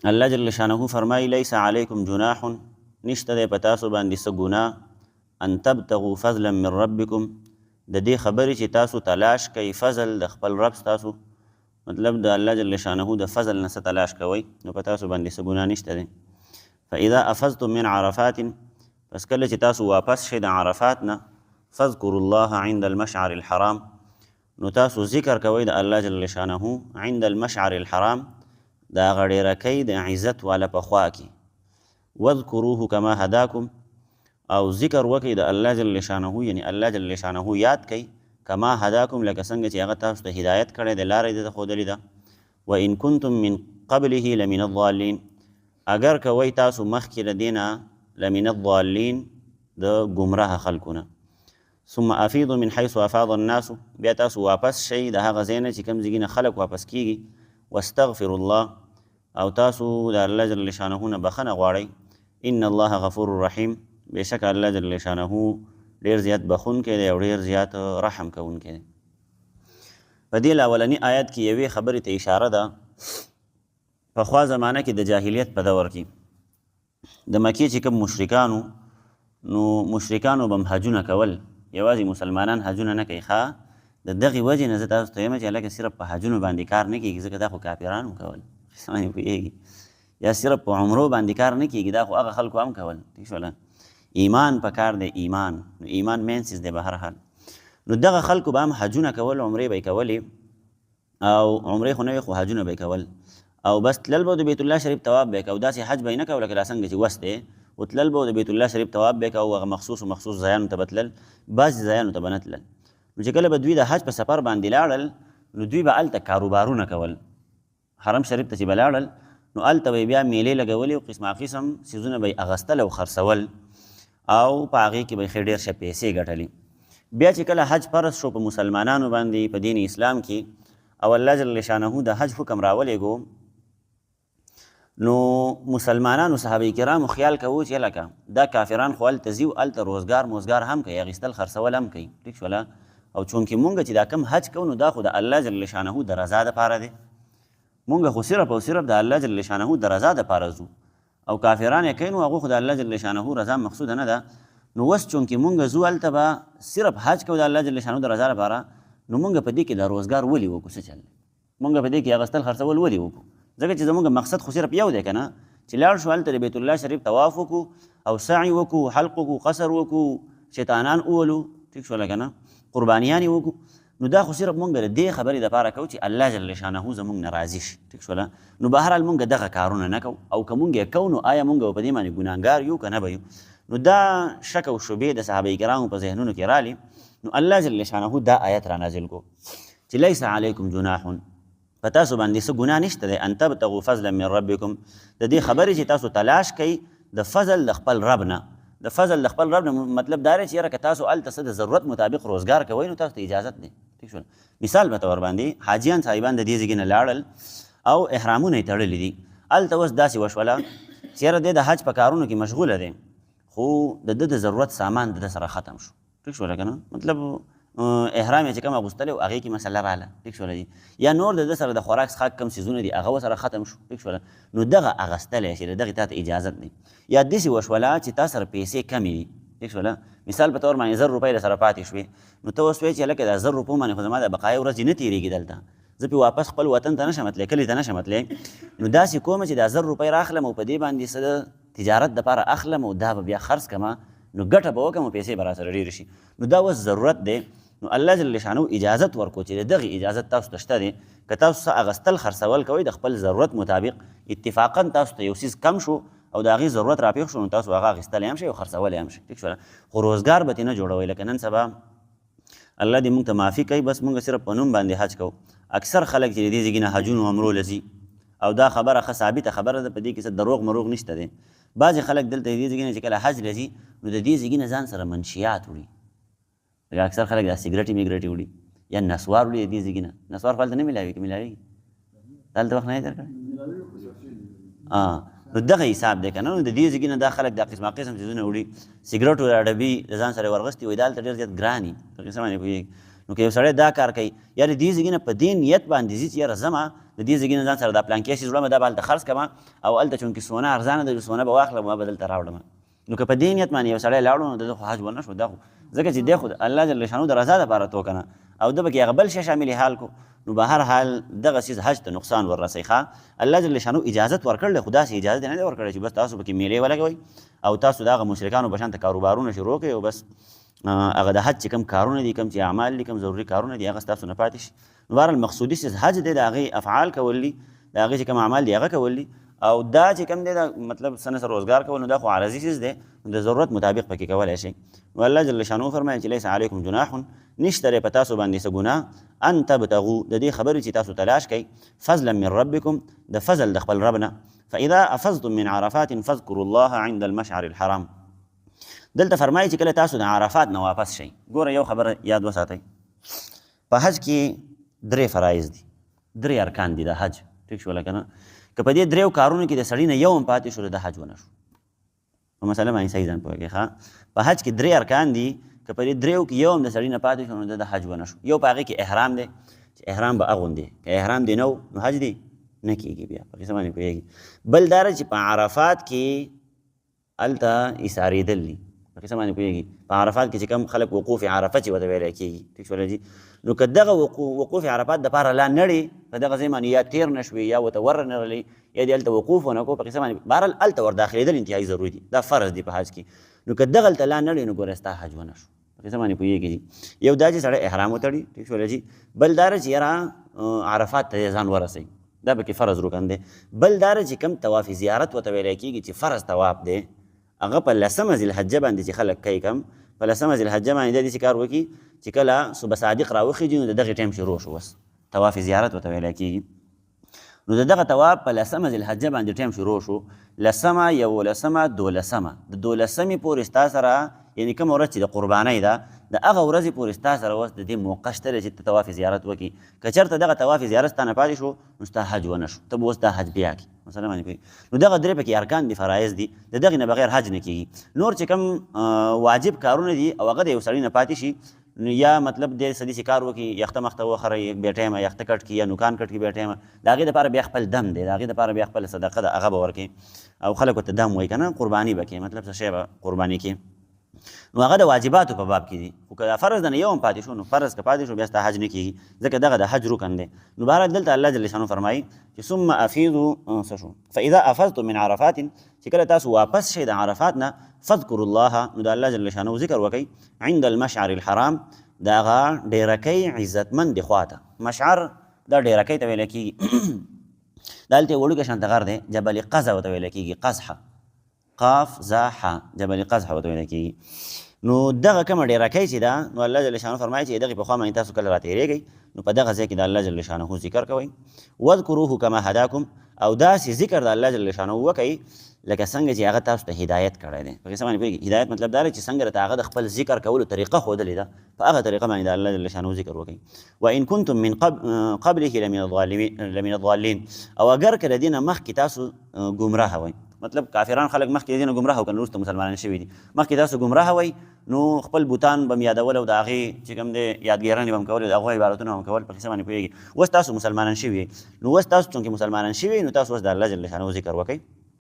الله جل شانه فرمایي لیس علیکم جناح نشته دی په تاسو باندې څه ګناه ان تبتغوا فضلا من ربکم د دې خبرې چې تاسو تلاش کوئ فضل د خپل رب ستاسو مطلب د الله جل شانه د فضل نه څه تلاش کوئ نو په تاسو باندې څه ګناه نشته دی فاذا افضتم من عرفات پس کله چې تاسو واپس شئ د عرفات نه فاذکروا الله عند المشعر الحرام نو تاسو ذکر کوئ د الله جل شانه عند المشعر الحرام د هغه ډیرکۍ د عزت والا په خوا کې واذکروه کما هداکم او ذکر وکئ د الله جل شانه یعنی الله جل شانه یاد کئ کما هداکم لکه څنګه چې هغه تاسو ته هدایت کړی د لارې د ښودلې ده وان کنتم من قبله لمن الضالین اگر کوئ تاسو مخکې له دې نه لمن الضالین د ګمراه خلکو نه ثم افیضوا من حیث افاض الناس بیا تاسو واپس شئ د هغه ځای نه چې کوم ځای نه خلک واپس کیږي واستغفر الله او تاسو د الله جل شانه نه بخنه غواړئ ان الله غفور رحیم بېشک الله جل شانه ډېر زیات بخونکی دی او ډېر زیات رحم کوونکی دی په دې اولني آیت کې یوې خبرې ته اشاره ده پخوا زمانه کې د جاهلیت په دور کې د مکې چې کوم مشرکانو نو مشرکانو به هم حجونه کول یوازې مسلمانان حجونه نه کوي ښه د دغې وجې نه زه تاسو ته یم چې هلکه صرف په حجونو باندې کار نه کېږي ځکه دا خو کافرانو کول باندې پوهېږي یا صرف په عمرو باندې کار نه کېږي دا خو هغه خلکو هم کول ټیک شوله ایمان په کار دی ایمان نو ایمان مین څیز دی به هر حال نو دغه خلکو به هم حجونه کول عمرې به یې کولې او عمرې خو نه وي خو حجونه به یې کول او بس تلل به د بیت الله شریف طواف به یې کوو داسې حج به یې نه کوو لکه دا څنګه چې وس دی وتلل به د بیت الله شریف طواف به یې کوو هغه مخصوص ځایانو ته به تلل بعضې ځایانو ته به نه تلل نو چې کله به دوی د حج په سفر باندې لاړل نو دوی به هلته کاروبارونه کول حرم شریف ته چې به لاړل نو هلته به یې بیا میلې لګولې او قسمه قسم څیزونه به یې اغوستل او خرڅول او په هغې کې به یې ښې ډېر ښه پیسې ګټلې بیا چې کله حج فرض شو په مسلمانانو باندې په دین اسلام کې او الله جل شانه د حج حکم راولېږو نو مسلمانانو صحابه کرامو خیال کوو چې لکه دا کافران خو هلته ځي هلته روزګار هم کوي اخیستل خرڅول هم کوي ټیک شوله او چونکې مونږ چې دا کم حج کوو نو دا خو د الله جل شانه د رضا دپاره دی مونږ خو صرف او صرف د الله جل شانه د رضا دپاره ځو او کافران یې کوي نو هغو خو د الله جل شانه رضا مقصوده نه ده نو اوس چونکې مونږ ځو هلته به صرف حج کوو د الله جل شانه د رضا لپاره نو مونږ په دې کې دا روزګار ولې وکړو څه چل مونږ په دې کې اغوستل خرڅول ولې وکړو ځکه چې زمونږ مقصد خو صرف یو دی که نه چې لاړ شو هلته د بیت الله شریف طواف وکړو او سعی وکړو حلق وکړو قصر وکړو شیطانان وولو ټیک شوله که نه قربانیان یې وکړو نو دا خو صرف مونږ د دې خبرې دپاره کوو چې الله جل شانه زمونږ نه راضي شي ټیک شوله نو بهرحال مونږ دغه کارونه نه کوو او که مونږ یې کوو نو آیا مونږ به په دې باندې ګناهګار یو که نه به یو نو دا شک او شبې د صحابه کرامو په ذهنونو کې رالي نو الله جل شانه دا آیت را نازل کو چې لیس علیکم جناح په تاسو باندې څه ګناه نشته دی ان تبتغوا فضلا من ربکم د دې خبرې چې تاسو تلاش کوئ د فضل د خپل رب نه د فضل د خپل رب نه مطلب دا دی چې یاره که تاسو هلته څه د ضرورت مطابق روزګار کوئ نو تاسو ته اجازت دی ټیک شول مثال په طور باندې حاجیان صاحبان د دې ځای نه لاړل او احرامونه یې تړلي دي هلته اوس داسې وشوله چې یاره دی د حج په کارونو کې مشغوله دی خو د ده د ضرورت سامان د ده سره ختم شو ټیک شوله که نه مطلب احرام یې چې کوم اغوستلی و هغې کې مسله راله ټیک شوله دي یا نور د ده سره د خوراک څښاک کم څیزونه دي هغه ورسره ختم شو ټیک شوله نو دغه اغوستلی شي د دغې تا ته اجازت دی یا داسې وشوله چې تا سره پیسې کمې دي ټیک شوله مثال په طور باندې 1000 روپۍ در سره پاتې شوې نو ته اوس وایې چې هلکه دا 1000 روپو باندې خو زما د بقایي ورځې نه تېرېږي دلته زه پې واپس خپل وطن ته نشم تللی کلي ته نشم تللی نو داسې کومه چې دا 1000 روپۍ راخلم او په دې باندې څه د تجارت دپاره اخلم او دا به بیا خرڅ کړمه نو ګټه به وکړم او پیسې به راسره ډېرې شي نو دا اوس ضرورت دی نو الله جل شانه اجازت ورکو چې دغه اجازت تاسو ته شته دی که تاسو څه اغوستل خرڅول کوئ د خپل ضرورت مطابق اتفاقا تاسو ته یو څیز کم شو او د هغې ضرورت راپېښ شو نو تاسو هغه اخیستلی هم شئ او خرڅولی هم شئ ټیک شوله خو روزګار به ترې نه جوړوئ لکه نن سبا الله دې مونږ ته معافي کوي بس مونږ صرف په نوم باندې حج کوو اکثر خلک چې د دې ځای نه حجونو عمرو له ځي او دا خبره ښه ثابته خبره ده په دې کې څه دروغ مروغ نشته دی بعضې خلک دلته د دې ځای نه چې کله حج له ځي نو د دې ځای نه ځان سره منشیات وړي لکه اکثر خلک دا سګرټې میګرټې وړي یا نسوار وړي د دې ځای نه نسوار خو هلته نه میلاوېږي که میلاوېږي هلته وخت نه یې درکړی نو دغه حساب دی که نه نو د دې ځای نه دا خلک دا قسمه قسم څیزونه وړي سګرټو دا ډبي د ځان سره ورغستې وایي دا هلته ډېر زیات ګران دي په قسم باندې پوهېږي نو که یو سړی دا کار کوي یا د دې ځای نه په دې نیت باندې ځي چې یاره زما د دې ځای نه ځان سره دا پلانکې شي وړم دا به هلته خرڅ کړم او هلته چونکې سونه ارزانه ده سونه به واخلم ما به دلته راوړم. نو که په دې نیت باندې یو سړی لاړو نو د ده خو حج ونه شو. دا خو ځکه چې دی خو الله جل شانو د رضا دپاره تو که نه او ده به کې هغه بل شی شامل حال کو نو به هر حال دغه څیز حج ته نقصان وررسوي. الله جل شانو اجازت ورکړلی خو داسې اجازت یې نه دی ورکړی چې بس تاسو پکې میلې ولګوئ او تاسو د هغه مشرکانو په شان ته کاروبارونه شروع کړئ او بس هغه د حج چې کوم کارونه دي کوم چې اعمال دي کوم ضروري کارونه دي هغه ستاسو نه پاتې شي. نو بهرحال مقصودي څیز حج دی د هغې افعال کول دي د هغې چې کوم اعمال دي هغه کول دي او دا چې کوم دی دا مطلب څه نه څه روزګار کول نو دا خو عارضي څیز دی د ضرورت مطابق پکې کولی شي. نو الله جل شانو فرمایي چې لیس علیکم جناح نشته دی په تاسو باندې څه ګناه ان تبتغوا د دې خبرې چې تاسو تلاش کوئ فضلا من ربکم د فضل د خپل رب نه فاذا افضتم من عرفات فاذكروا الله عند المشعر الحرام. دلته فرمایي چې کله تاسو د عرفات نه واپس شئ ګوره یو خبره یاد وساتئ په حج کې 3 فرایض دي 3 ارکان دي د حج ټیک شوله که نه که په دې 3 کارونو کې د سړي نه یو هم پاتې شو د حج ونه شو. په مسله باندې صحیح ځان پوهېږئ ښه په حج کې 3 ارکان دي که په دې 3 کې یو هم د سړي نه پاتې شو نو د حج ونه شو. یو په هغې کې احرام دی چې احرام به اغوندې که احرام دی نه نو حج دی نه کېږي بیا په قصه باندې پوهېږي. بل دا چې په عرفات کې هلته ایسارېدل دي په قصه باندې پوهېږي په عرفات کې چې کوم خلک وقوف عرفه چې ورته ویلی کېږي ټیک شوله جي نو که دغه وقوف عرفات دپاره لا نړې په دغه ځای باندې یا تېر نه شوې یا ورته ور نرلی یا دې هلته وقوف ونه کړو په قصه باندې بهرحال هلته ور داخلېدل انتهایي ضروري دي دا فرض دي په حج کې. نو که دغه هلته لا نړې نو ګوره ستا حج ونه شو په قصه باندې پوهېږي. یو دا چې سړی احرام وتړي ټیک شوله جي بل دا چې یاره عرفات ته ځان ورسوي دا پکې فرض رکن دی. بل دا چې کوم طواف زیارت ورته ویلی کېږي چې فرض طواف دی هغه په 10مه ذوالحجه باندې چې خلک کوي کم په 10مه ذوالحجه باندې د داسې کار وکړي چې کله صبح صادق راوخېږي نو د دغې ټایم شروع شو بس طواف زیارت ورته ویلی کېږي. نو د دغه طواف په 10مه ذوالحجه باندې ټایم شروع شو 10مه 11مه 12مه د 12مې پورې ستا سره یعنې کومه ورځ چې د قربانۍ ده د هغه ورځې پورې ستا سره اوس د دې موقع شته دی چې ته طواف زیارت وکړي. که چېرته دغه طواف زیارت ستا نه پاتې شو نو ستا حج ونه شو ته به اوس دا حج بیا کړي مثلا باندې کوي. نو دغه 3 پکې ارکان دي فرایض دي د دغې نه بغیر حج نه کېږي. نور چې کوم واجب کارونه دي او هغه د یو سړي نه پاتې شي نو یا مطلب د څه داسې کار وکړي یخته مخته وخرئ بې ټایمه یخته کټ کړي یا نوکان کټ کړي بې ټایمه د هغې دپاره بیا خپل دم دی د هغې دپاره بیا خپله صدقه ده هغه به ورکړي او خلک ورته دم وایي که نه قرباني به کوي مطلب څه شی به قرباني کوي. نو هغه د واجباتو په باب کې دي خو که دا فرض ده نه یو هم پاتې شو نو فرض که پاتې شو بیا ستا حج نه کېږي ځکه دغه د حج رکن دی. نو بهرحال دلته الله جل شانو فرمایي چې ثم افیضو څه شو فاذا افضتم من عرفات چې کله تاسو واپس شئ د عرفات نه فاذکروا الله نو د الله جل شانو ذکر وکئ عند المشعر الحرام د هغه ډیرکۍ عزتمندې خواته. مشعر دا ډیرکۍ ته ویلی کېږي دا هلته یو وړوکی شانته غر دی جبل قزح ورته ویلی کېږي قزحه قاف زا ح جبل قزح ورته ویلی کېږي. نو دغه کومه ډیرکۍ چې ده نو الله جل شانو فرمایي چې دغې پخوا باندې تاسو کله راتېرېږئ نو په دغه ځای کې د الله جل شانه ذکر کوئ واذکروه کما هداکم او داسې ذکر د الله جل شانه وکئ لکه څنګه چې هغه تاسو ته هدایت کړی دی. په قصه باندې پوهېږي هدایت مطلب دا دی چې څنګه درته هغه د خپل ذکر کولو طریقه ښودلې ده په هغه طریقه باندې د الله جل شانه ذکر وکئ. وان کنتم من قبله لمن الضالین او اگر که د دې نه مخکې تاسو ګمراه وئ مطلب کافران خلک مخکې د دې نه ګمراه وکړل وروسته مسلمانان شوي دي مخکې تاسو ګمراه وئ نو خپل بوتان به م یادول او د هغې چې کوم دی یادګیرنې به م کولې د هغو عبادتونه به م کول په قصه باندې پوهېږي. اوس تاسو مسلمانان شوي نو اوس تاسو چونکې مسلمانان شوي نو تاسو اوس د الله جل شانه ذکر وکئ